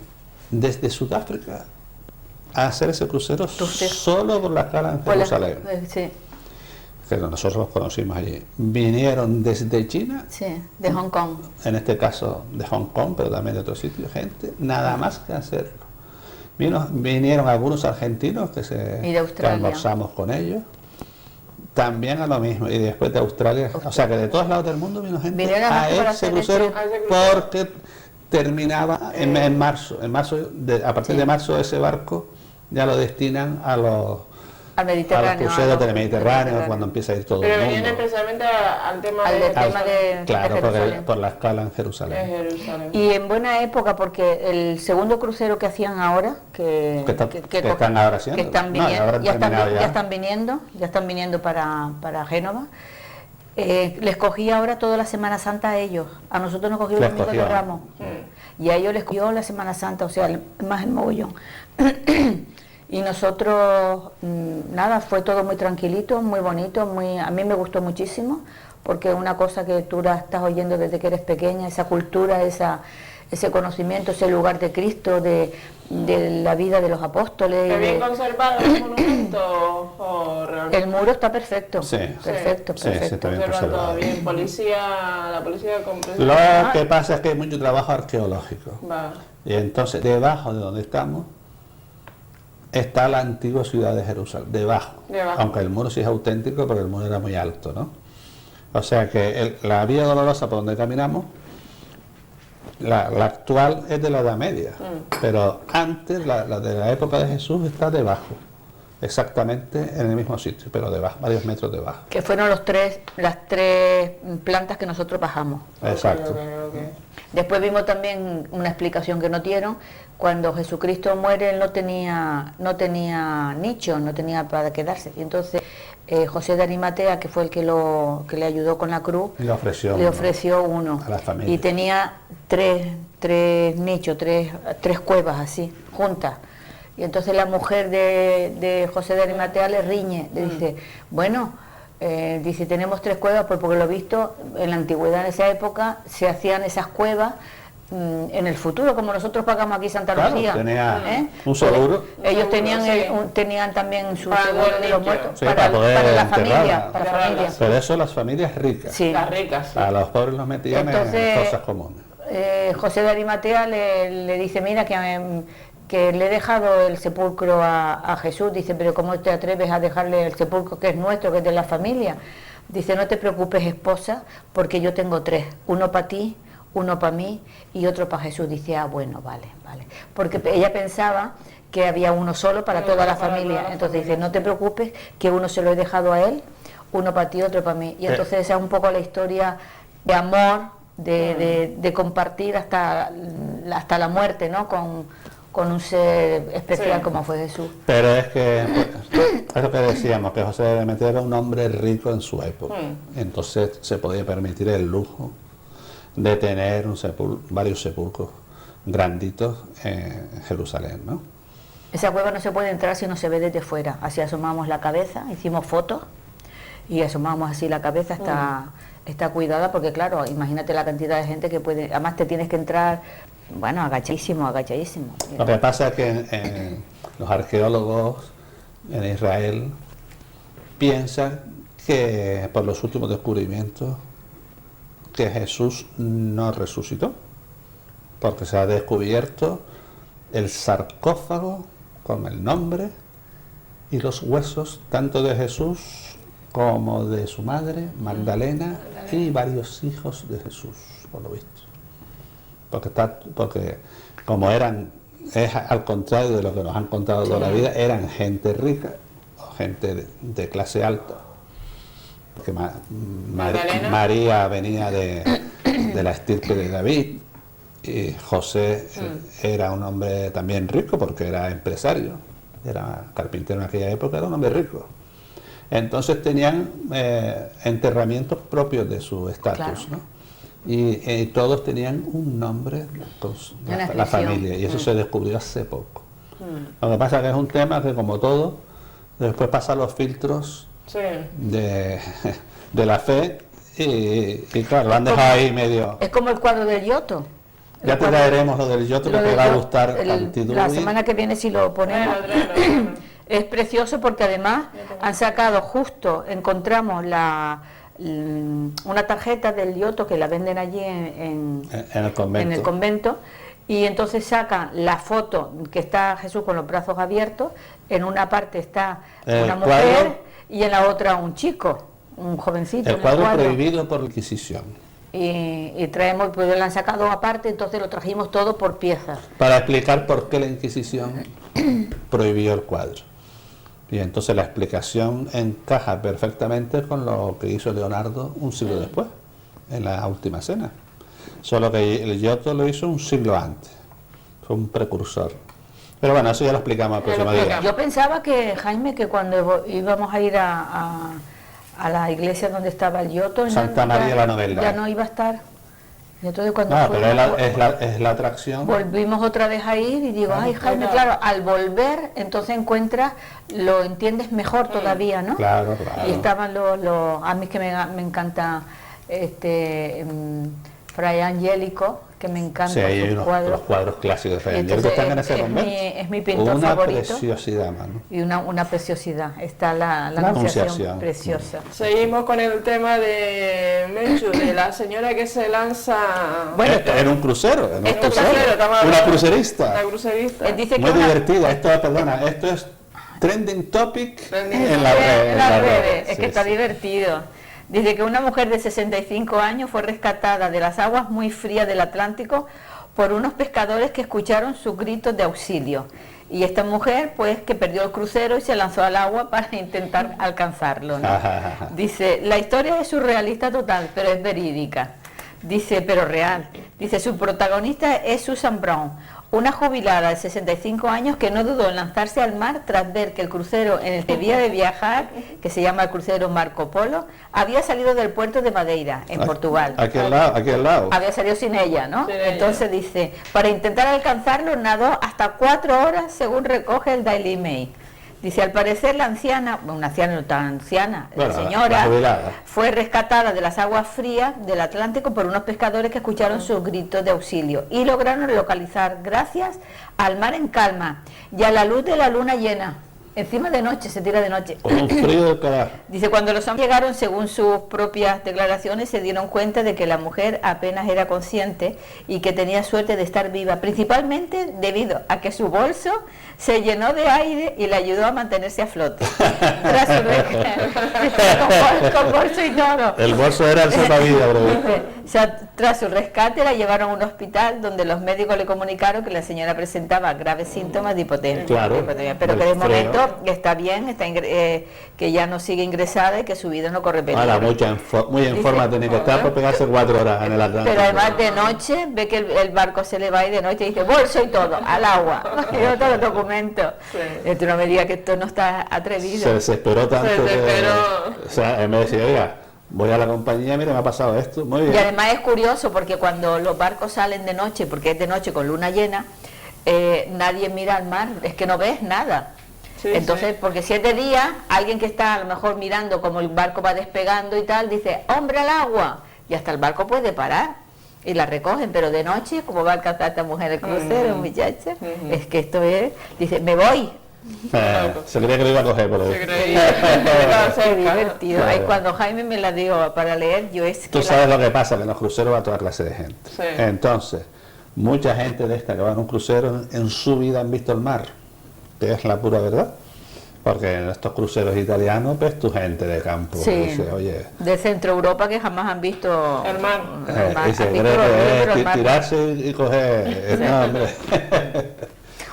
desde Sudáfrica a hacer ese crucero Sí. solo por la escala en Pues la- Jerusalén. sí, Que nosotros los conocimos allí. Vinieron desde China, sí, de Hong Kong. en este caso de Hong Kong, pero también de otros sitios, gente, nada más que hacerlo. Vinieron algunos argentinos Y de que Australia. almorzamos con ellos, también a lo mismo, y después de Australia, o sea que de todos lados del mundo vino gente Vinieron a gente para ese hacer crucero ese crucero. porque terminaba en marzo. En marzo, a partir Sí. de marzo ese barco ya lo destinan a los Al Mediterráneo. cruceros del al Mediterráneo, cuando empieza a ir todo Pero el venían mundo. especialmente al tema Al de... tema de Claro, Jerusalén. por la escala en de Jerusalén. Jerusalén. Y en buena época, porque el segundo crucero que hacían ahora, que están ahora haciendo. que están No, viniendo, ahora han ya terminado ya. están viniendo para Génova. Les cogí ahora toda la Semana Santa a ellos. A nosotros nos cogió el Les domingo de cogió. Ramos. Y a ellos les cogió la Semana Santa, o sea, más el mogollón. Y nosotros, nada, fue todo muy tranquilito, muy bonito, a mí me gustó muchísimo, porque es una cosa que tú la estás oyendo desde que eres pequeña, esa cultura, ese conocimiento, ese lugar de Cristo, de la vida de los apóstoles. ¿Está bien de- conservado el monumento o realmente? El muro está perfecto, Sí. perfecto, Sí, sí, perfecto. está bien Conservan todo conservado. bien. La policía completa. Lo que pasa es que hay mucho trabajo arqueológico. Va. Y entonces, debajo de donde estamos, está la antigua ciudad de Jerusalén. Debajo. Debajo. Aunque el muro sí es auténtico, porque el muro era muy alto, ¿no? O sea que la vía dolorosa por donde caminamos, la actual es de la Edad Media. Pero antes, la de la época de Jesús, está debajo. Exactamente en el mismo sitio, pero debajo, varios metros debajo. Que fueron las tres plantas que nosotros bajamos. Exacto. Ok. Después vimos también una explicación que nos dieron. Cuando Jesucristo muere, él no tenía nicho, no tenía para quedarse. Y entonces José de Arimatea, que fue el que le ayudó con la cruz, Y le ofreció uno. a la familia. Y tenía tres nichos, tres cuevas así, juntas. Y entonces la mujer de José de Arimatea le riñe, le dice, bueno, dice, tenemos tres cuevas, pues porque lo visto, en la antigüedad, en esa época, se hacían esas cuevas en el futuro, como nosotros pagamos aquí Santa Claro, Lucía, tenía un seguro. ellos tenían Sí. tenían también su Para seguro el de los niño. muertos, Sí, para para poder la familia, enterrarla. para la Enterrarla, familia. sí. Pero eso las familias ricas. Sí. Las ricas, sí. A los pobres los metían Entonces, en cosas comunes. José de Arimatea le dice, mira que le he dejado el sepulcro a Jesús. Dice, pero ¿cómo te atreves a dejarle el sepulcro que es nuestro, que es de la familia? Dice, no te preocupes, esposa, porque yo tengo 3, uno para ti, uno para mí y otro para Jesús. Dice, bueno, vale. Porque ella pensaba que había uno solo para toda la familia. Entonces dice, no te preocupes, que uno se lo he dejado a él, uno para ti, otro para mí. Y entonces esa es un poco la historia de amor, de compartir hasta la muerte, ¿no? Con un ser especial como fue Jesús. Pero es que, es lo que decíamos, que José de Arimatea era un hombre rico en su época. Entonces se podía permitir el lujo de tener varios sepulcros granditos en Jerusalén, ¿no? Esa cueva no se puede entrar si no se ve desde fuera. Así asomamos la cabeza, hicimos fotos y asomamos así la cabeza, está cuidada porque claro, imagínate la cantidad de gente que puede, además te tienes que entrar, bueno, agachadísimo. Lo que pasa es que los arqueólogos en Israel piensan que por los últimos descubrimientos que Jesús no resucitó, porque se ha descubierto el sarcófago con el nombre y los huesos tanto de Jesús como de su madre, Magdalena, y varios hijos de Jesús, por lo visto. Porque como es al contrario de lo que nos han contado toda la vida, eran gente rica o gente de clase alta. Porque María venía de la estirpe de David y José era un hombre también rico porque era empresario, era carpintero en aquella época, era un hombre rico. Entonces tenían enterramientos propios de su estatus, Claro. ¿no? Y todos tenían un nombre con la familia, y eso se descubrió hace poco. Lo que pasa es que es un tema que, como todo, después pasa los filtros de la fe y claro, lo han dejado ahí medio. Es como el cuadro del Giotto. Ya te traeremos lo del Giotto, que te va a gustar la semana que viene si lo ponemos. Es precioso porque además han sacado encontramos una tarjeta del Giotto que la venden allí en el convento, y entonces sacan la foto que está Jesús con los brazos abiertos, en una parte está una mujer cuadro, y en la otra un chico, un jovencito. El cuadro prohibido por la Inquisición. Y traemos, pues lo han sacado aparte, entonces lo trajimos todo por piezas. Para explicar por qué la Inquisición prohibió el cuadro. Y entonces la explicación encaja perfectamente con lo que hizo Leonardo un siglo después, en la Última Cena. Solo que el Giotto lo hizo un siglo antes. Fue un precursor. Pero bueno, eso ya lo explicamos el próximo día. Yo pensaba que, Jaime, que cuando íbamos a ir a la iglesia donde estaba el Giotto, Santa María la Novella, ya no iba a estar. Y entonces cuando pero es la atracción. Volvimos otra vez a ir y digo, ay Jaime, claro, al volver entonces encuentras, lo entiendes mejor todavía, ¿no? Claro. Y estaban a mí que me encanta Fray Angélico, que me encanta. Sí, hay sus cuadros. los cuadros clásicos de Fray Angélico están en ese convento. Es mi pintor una favorito. Preciosidad, mano. Y una preciosidad. Está la Anunciación preciosa. Seguimos con el tema de Menchu, de la señora que se lanza. Bueno, era un crucero. Una crucerista. Una crucerista. Dice Muy que divertida. Esto es trending topic en las redes. Es que está divertido. Dice que una mujer de 65 años fue rescatada de las aguas muy frías del Atlántico por unos pescadores que escucharon sus gritos de auxilio. Y esta mujer, pues, que perdió el crucero y se lanzó al agua para intentar alcanzarlo, ¿no? Dice, la historia es surrealista total, pero es verídica. Dice, pero real. Dice, su protagonista es Susan Brown, una jubilada de 65 años que no dudó en lanzarse al mar tras ver que el crucero en el que había de viajar, que se llama el crucero Marco Polo, había salido del puerto de Madeira, en Portugal. Aquí al lado. Había salido sin ella, ¿no? Entonces dice, para intentar alcanzarlo nadó hasta 4 horas, según recoge el Daily Mail. Dice, al parecer la anciana, una anciana no tan anciana, Bueno, la la señora, jubilada. fue rescatada de las aguas frías del Atlántico por unos pescadores que escucharon sus gritos de auxilio y lograron localizar gracias al mar en calma y a la luz de la luna llena. Encima de noche, se tira de noche. Con un frío de carajo. Dice, cuando los hombres llegaron, según sus propias declaraciones, se dieron cuenta de que la mujer apenas era consciente y que tenía suerte de estar viva, principalmente debido a que su bolso se llenó de aire y le ayudó a mantenerse a flote. Tras su con bolso y todo. El bolso era el salvavidas, bro. O sea, tras su rescate la llevaron a un hospital donde los médicos le comunicaron que la señora presentaba graves síntomas de hipotermia. Claro, Pero que de del momento frío. está bien, que ya no sigue ingresada y que su vida no corre peligro. Ahora, muy en forma tiene que estar por pegarse 4 horas en el Atlántico. Pero además de noche ve que el barco se le va y de noche dice bolso y todo, al agua. Y otro los documentos. Sí. Tú no me digas que esto no está atrevido. Se desesperó tanto Se desesperó. que... O sea, en vez de decir, oiga, voy a la compañía, mire, me ha pasado esto, muy bien. Y además es curioso porque cuando los barcos salen de noche, porque es de noche con luna llena, nadie mira al mar, es que no ves nada. Sí, Entonces, sí. porque si es de día, alguien que está a lo mejor mirando como el barco va despegando y tal, dice, hombre al agua, y hasta el barco puede parar y la recogen, pero de noche, como va a alcanzar esta mujer el crucero, muchacha, es que esto es, dice, me voy. Se creía que lo iba a coger, pero... Se creía. Qué divertido. Claro. Ay, cuando Jaime me la dio para leer, yo es que Tú sabes lo que pasa, que en los cruceros va toda clase de gente. Sí. Entonces, mucha gente de esta que va en un crucero en su vida han visto el mar, que es la pura verdad. Porque en estos cruceros italianos ves tu gente de campo Sí. que dice, oye, de Centro Europa que jamás han visto El mar. el mar. y se Han cree visto los que libros, es el mar. tirarse y coger... No, hombre.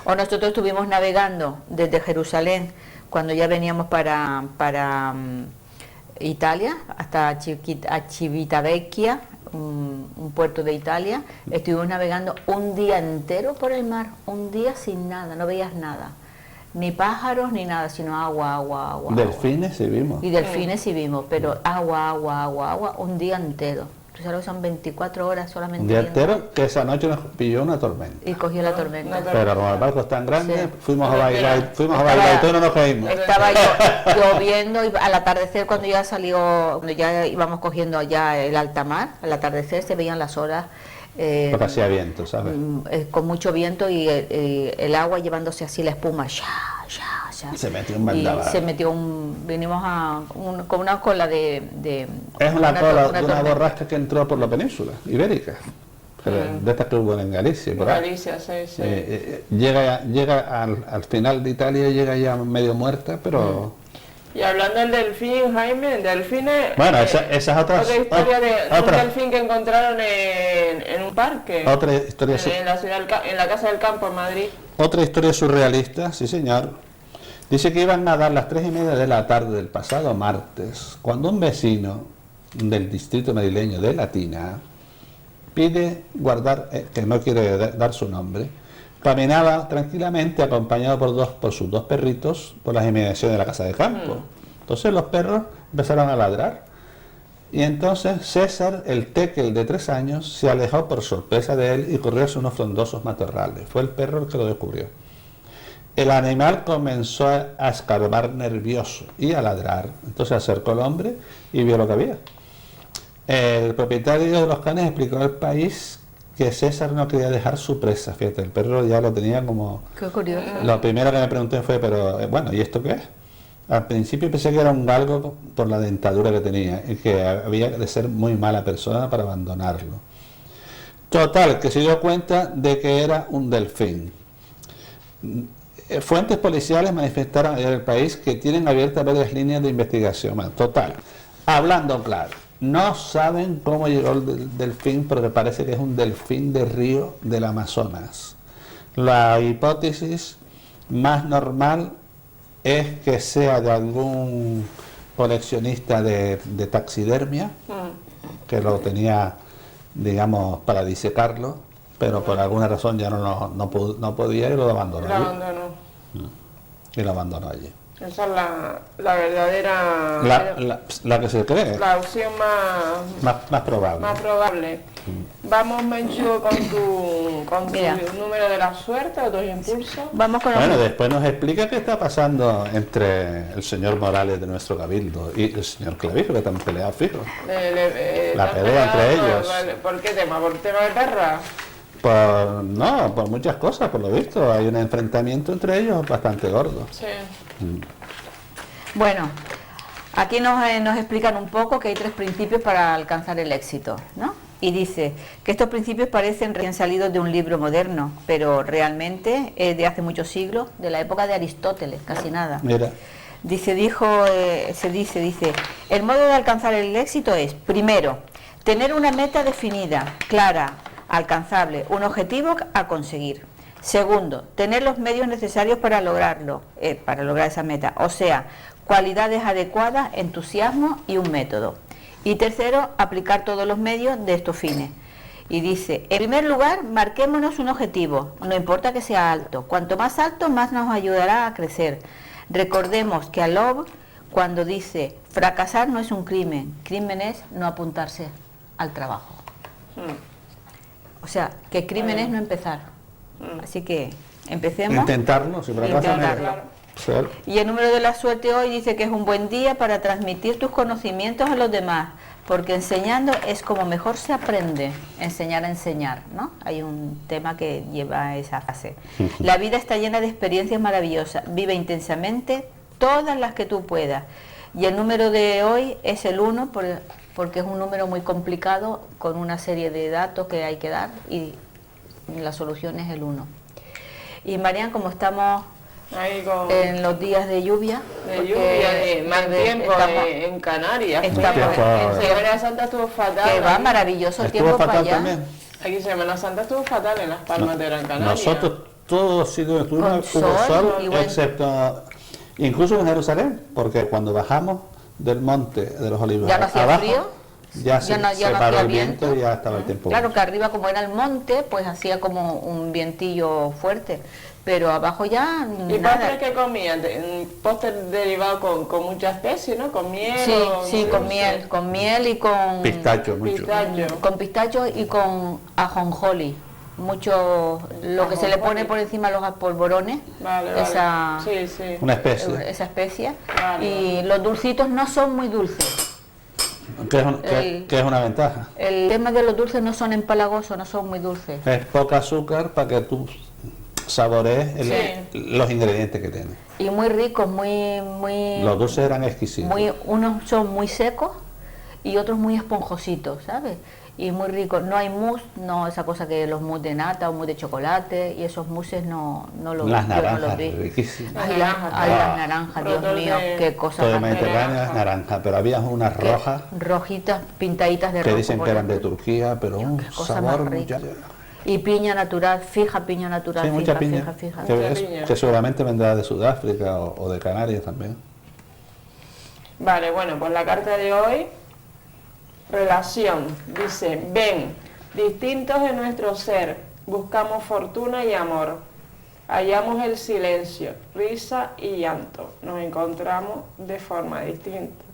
O nosotros estuvimos navegando desde Jerusalén cuando ya veníamos para Italia hasta Civitavecchia, un puerto de Italia. Estuvimos navegando un día entero por el mar, un día sin nada, no veías nada, ni pájaros ni nada, sino agua, agua, agua. Delfines sí vimos. Y delfines sí vimos, pero agua, agua, agua, agua, un día entero. Tú sabes que son 24 horas solamente. Un día viendo. entero que esa noche nos pilló una tormenta. Y cogió la tormenta. Pero como el barco es tan grande, Sí. fuimos a bailar Estaba- y todo no nos caímos. Estaba lloviendo y al atardecer cuando ya salió, cuando ya íbamos cogiendo ya el alta mar, al atardecer se veían las horas Porque hacía viento, ¿sabes? con mucho viento y el agua llevándose así la espuma, ya. Se metió un Y vendaval. se metió vinimos con una cola de Es una cola de una tormenta. borrasca que entró por la península ibérica, de estas que hubo en Galicia y por ahí. Galicia, sí, sí. Llega al final de Italia, llega ya medio muerta, pero... Y hablando del delfín, Jaime, el delfín es... Bueno, esa es otra historia de un otra. delfín que encontraron en un parque. Otra historia, En la ciudad en la Casa del Campo, en Madrid. otra historia surrealista, sí señor. Dice que iban a dar las 3:30 de la tarde del pasado martes, cuando un vecino del distrito madrileño de Latina pide guardar, que no quiere dar su nombre, caminaba tranquilamente acompañado por sus 2 perritos por las inmediaciones de la casa de campo. Entonces los perros empezaron a ladrar y entonces César, el tekel de 3 años, se alejó por sorpresa de él y corrió hacia unos frondosos matorrales. Fue el perro el que lo descubrió. El animal comenzó a escarbar nervioso y a ladrar. Entonces acercó al hombre y vio lo que había. El propietario de los canes explicó al país que César no quería dejar su presa. Fíjate, el perro ya lo tenía como... Qué curioso. Lo primero que me pregunté fue, pero bueno, ¿y esto qué es? Al principio pensé que era un galgo por la dentadura que tenía y que había de ser muy mala persona para abandonarlo. Total, que se dio cuenta de que era un delfín. Fuentes policiales manifestaron ayer en el país que tienen abiertas varias líneas de investigación. Bueno, total, hablando claro, no saben cómo llegó el delfín, porque parece que es un delfín de río del Amazonas. La hipótesis más normal es que sea de algún coleccionista de taxidermia, que lo tenía, digamos, para disecarlo, pero por alguna razón ya no podía y lo abandonó. Lo abandonó. Y lo abandonó allí. Esa es la verdadera... La que se cree, la opción más probable. más probable. Vamos, Menchu, con tu Mira. número de la suerte o tus impulsos. Vamos con los... Bueno, después nos explica qué está pasando entre el señor Morales de nuestro cabildo y el señor Clavijo, que están peleados fijos. La pelea entre ellos. ¿Por qué tema? ¿Por tema de perra? Por muchas cosas, por lo visto. Hay un enfrentamiento entre ellos bastante gordo. Sí. Bueno, aquí nos explican un poco que hay 3 principios para alcanzar el éxito, ¿no? Y dice que estos principios parecen recién salidos de un libro moderno, pero realmente es de hace muchos siglos, de la época de Aristóteles, casi nada. Mira, Dice, el modo de alcanzar el éxito es, primero, tener una meta definida, clara, alcanzable, un objetivo a conseguir. Segundo, tener los medios necesarios para lograrlo, para lograr esa meta, o sea, cualidades adecuadas, entusiasmo y un método. Y tercero, aplicar todos los medios de estos fines. Y dice, en primer lugar, marquémonos un objetivo, no importa que sea alto, cuanto más alto, más nos ayudará a crecer. Recordemos que a Loeb, cuando dice, fracasar no es un crimen, crimen es no apuntarse al trabajo. O sea, que crimen es no empezar. Así que empecemos. intentarlo, si fracasan. Intentarlo. Sí. Y el número de la suerte hoy dice que es un buen día para transmitir tus conocimientos a los demás, porque enseñando es como mejor se aprende, enseñar a enseñar, ¿no? Hay un tema que lleva esa frase. La vida está llena de experiencias maravillosas, vive intensamente todas las que tú puedas. Y el número de hoy es el 1, porque es un número muy complicado, con una serie de datos que hay que dar, y la solución es el 1. Y Marian, como estamos Ahí con en los días de lluvia, de mal tiempo en Canarias. estamos En Semana Santa estuvo fatal. que va maravilloso el Estuvo tiempo para fatal allá. también. Aquí Semana Santa estuvo fatal en Las Palmas de Gran Canaria. Nosotros todos estuvimos Con hubo sol sol, y buen- excepto incluso en Jerusalén, porque cuando bajamos del monte de los Olivos Ya no hacía abajo, frío, ya se no paró hacía el viento viento. y ya estaba el tiempo. Claro que arriba, como era el monte, pues hacía como un vientillo fuerte, pero abajo ya ¿Y nada. postres que comían? Postres derivados con mucha especie, ¿no? Con miel. Sí, o sí, con miel y con Pistacho, mucho. pistacho. con pistacho y con ajonjolí. Mucho lo que se le pone Ajonjolí. por encima de los polvorones, Vale, esa, vale. Sí, sí. Una especie. esa especia. Vale. Y los dulcitos no son muy dulces. Que es una ventaja. El tema de los dulces no son empalagosos, no son muy dulces. Es poca azúcar para que tú saborees Sí. los ingredientes que tiene. Y muy ricos, muy Los dulces eran exquisitos. unos son muy secos y otros muy esponjositos, ¿sabes? Y muy ricos. No hay mousse, no esa cosa que los mousse de nata o mousse de chocolate, y esos mousses no los Las yo no los naranjas, vi. riquísimas. Ay, Naranjas, las naranjas, Dios Frutos mío, de- qué cosa Todo el más Mediterráneo es naranja, pero había unas rojas rojitas, pintaditas de que rojo. dicen por que eran de dentro. Turquía, pero un qué cosa más sabor rica. muchacho. Y piña natural, fija piña natural, Sí, mucha piña. fija. Que, Mucha es- piña. que seguramente vendrá de Sudáfrica o de Canarias también. Vale, bueno, pues la carta de hoy, relación, dice, ven, distintos en nuestro ser, buscamos fortuna y amor, hallamos el silencio, risa y llanto, nos encontramos de forma distinta.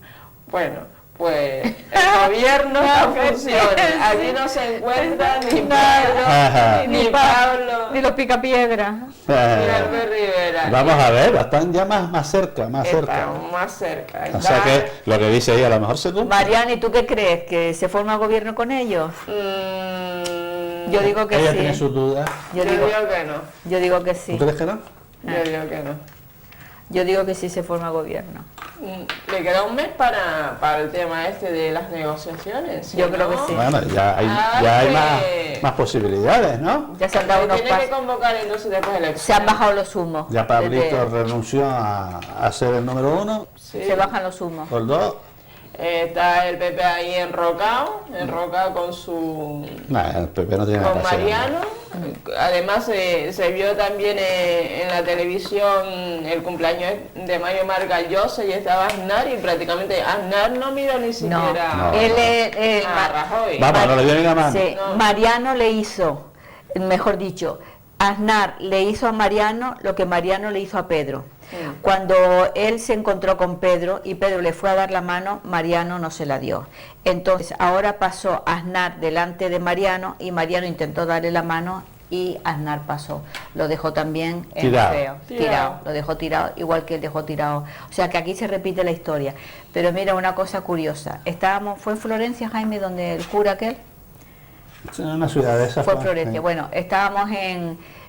Bueno, pues el gobierno no funciona, aquí no se encuentra ni Ajá. Pedro, ni Pablo, Ni los picapiedras. ni Albert Rivera. Vamos a ver, están ya más cerca, más cerca. Estamos más cerca. O sea que lo que dice ella a lo mejor se cumple. Mariana, ¿y tú qué crees? ¿Que se forma gobierno con ellos? Yo digo que Ella sí. tiene sus dudas. Yo Yo digo, digo que no. yo digo que ¿Tú sí. crees que no? Yo digo que no. Yo digo que sí se forma gobierno. Le queda un mes para el tema este de las negociaciones. ¿sí, Yo creo no? que sí. Bueno, ya hay más posibilidades, ¿no? Ya se han dado unos Tiene que pasos. convocar entonces después elecciones. Se han bajado los humos. Ya Pablito Desde- renunció a ser el número 1, Sí. Se bajan los humos. por 2. Está el PP ahí enrocado con su... Nada, el PP no tiene nada con que hacer. Mariano. Además se vio también en la televisión el cumpleaños de Mario Margallosa y estaba Aznar y prácticamente Aznar no miró ni siquiera No. Él a Rajoy. Vamos, no le dio ni la mano. sí, No. Mariano le hizo, mejor dicho, Aznar le hizo a Mariano lo que Mariano le hizo a Pedro. Cuando él se encontró con Pedro y Pedro le fue a dar la mano, Mariano no se la dio. Entonces ahora pasó Aznar delante de Mariano y Mariano intentó darle la mano y Aznar pasó. Lo dejó también en feo, tirado. Lo dejó tirado, igual que él dejó tirado. O sea que aquí se repite la historia. Pero mira, una cosa curiosa. ¿Fue en Florencia, Jaime, donde el cura aquel? Sí, una ciudad de esas. Fue Florencia. Bueno, estábamos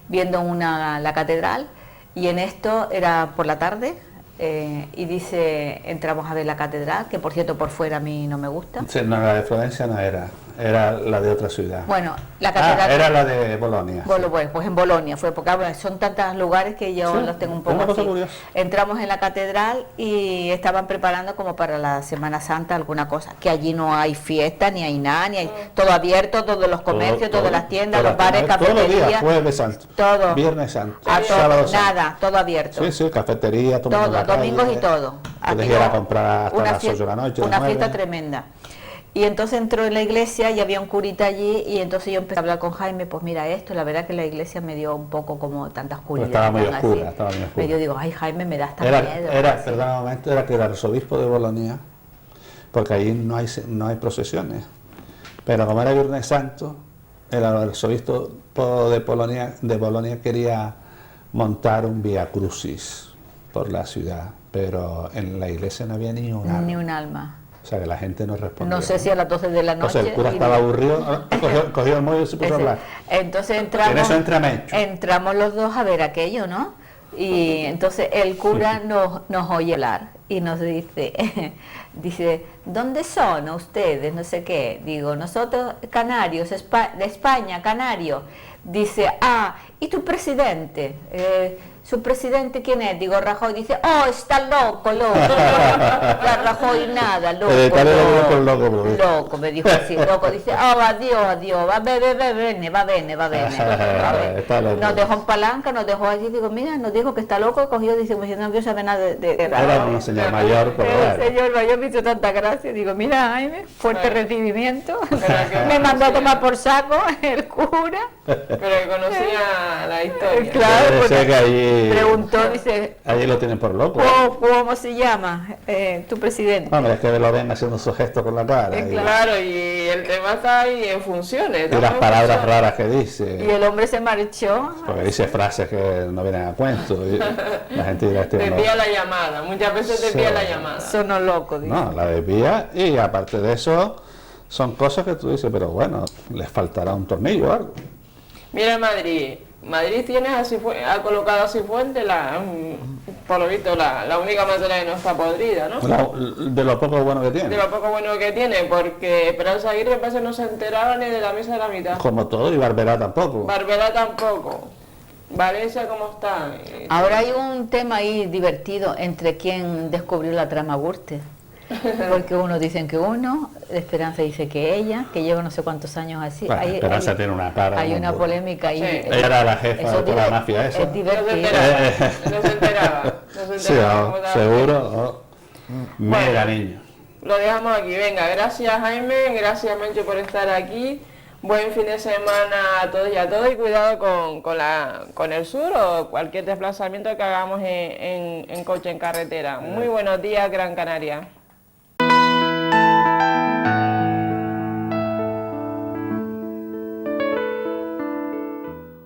viendo la catedral y en esto era por la tarde y dice, entramos a ver la catedral, que por cierto por fuera a mí no me gusta. Sí, no, la de Florencia no era la de otra ciudad. Bueno, la catedral... era la de Bolonia. Bueno, pues en Bolonia fue, porque son tantos lugares que yo los tengo un poco así. Entramos en la catedral y estaban preparando como para la Semana Santa alguna cosa, que allí no hay fiesta, ni hay nada, ni hay todo abierto, todos los comercios, todas las tiendas, los bares, cafeterías. Todos los días, Jueves Santo, todo, Viernes Santo, Sábado Santo. Nada, todo abierto. Sí, cafetería, todo, domingos y todo. Puedes ir a comprar hasta las 8 de la noche. Una fiesta tremenda. Y entonces entró en la iglesia y había un curita allí y entonces yo empecé a hablar con Jaime, pues mira esto, la verdad que la iglesia me dio un poco como tanta oscuridad. Estaba muy oscura, estaba muy oscura. Yo digo, ay Jaime, me da hasta miedo. Perdón un momento, era que el arzobispo de Bolonia, porque ahí no hay procesiones, pero como era Viernes Santo, el arzobispo de Bolonia quería montar un Vía Crucis por la ciudad, pero en la iglesia no había ni un alma. O sea, que la gente no respondió. No sé si a las 12 de la noche... Entonces el cura estaba aburrido, cogió el móvil y se puso a hablar. Entonces entramos los dos a ver aquello, ¿no? Y entonces el cura nos oye hablar y nos dice, ¿dónde son ustedes? No sé qué. Digo, nosotros canarios, de España, canario. Dice, ¿y tu presidente? ¿Su presidente quién es? Digo, Rajoy. Dice, está loco. Ya Rajoy nada, loco. Loco, me dijo así, loco. Dice, adiós, va bene. Nos dejó en palanca, nos dejó allí. Digo, mira, nos dijo que está loco, cogió, dice, no quiero saber nada de Era un señor mayor, el señor mayor me hizo tanta gracia. Digo, mira, Jaime, fuerte recibimiento. Me mandó a tomar por saco el cura. Pero que conocía la historia. Claro, porque allí, preguntó, dice... Allí lo tienen por loco. ¿Cómo se llama tu presidente? Hombre, es que lo ven haciendo su gesto con la cara. Claro, y el tema está ahí en funciones. Y las palabras raras que dice. Y el hombre se marchó. Porque dice frases que no vienen a cuento. Y la gente dirá, desvía la llamada, muchas veces desvía la llamada. Son los locos, dice. No, la desvía y aparte de eso, son cosas que tú dices, pero bueno, les faltará un tornillo o algo. Mira Madrid tiene ha colocado a Cifuentes, por lo visto, la única manzana que no está podrida, ¿no? De lo poco bueno que tiene. De lo poco bueno que tiene, porque Esperanza Aguirre parece no se enteraba ni de la misa de la mitad. Como todo, y Barberá tampoco. Valencia, ¿cómo está? Ahora hay un tema ahí divertido entre quién descubrió la trama Gürtel. Porque unos dicen que uno, Esperanza dice que ella, que lleva no sé cuántos años así. Bueno, Esperanza tiene una cara. Hay una polémica ahí. Sí. Ella era la jefa de toda la mafia esa. Es divertido. No se enteraba. Sí, seguro. Mira, niño. Lo dejamos aquí. Venga, gracias Jaime, gracias Mencho por estar aquí. Buen fin de semana a todos y a todas y cuidado con el sur o cualquier desplazamiento que hagamos en coche, en carretera. Muy buenos días, Gran Canaria.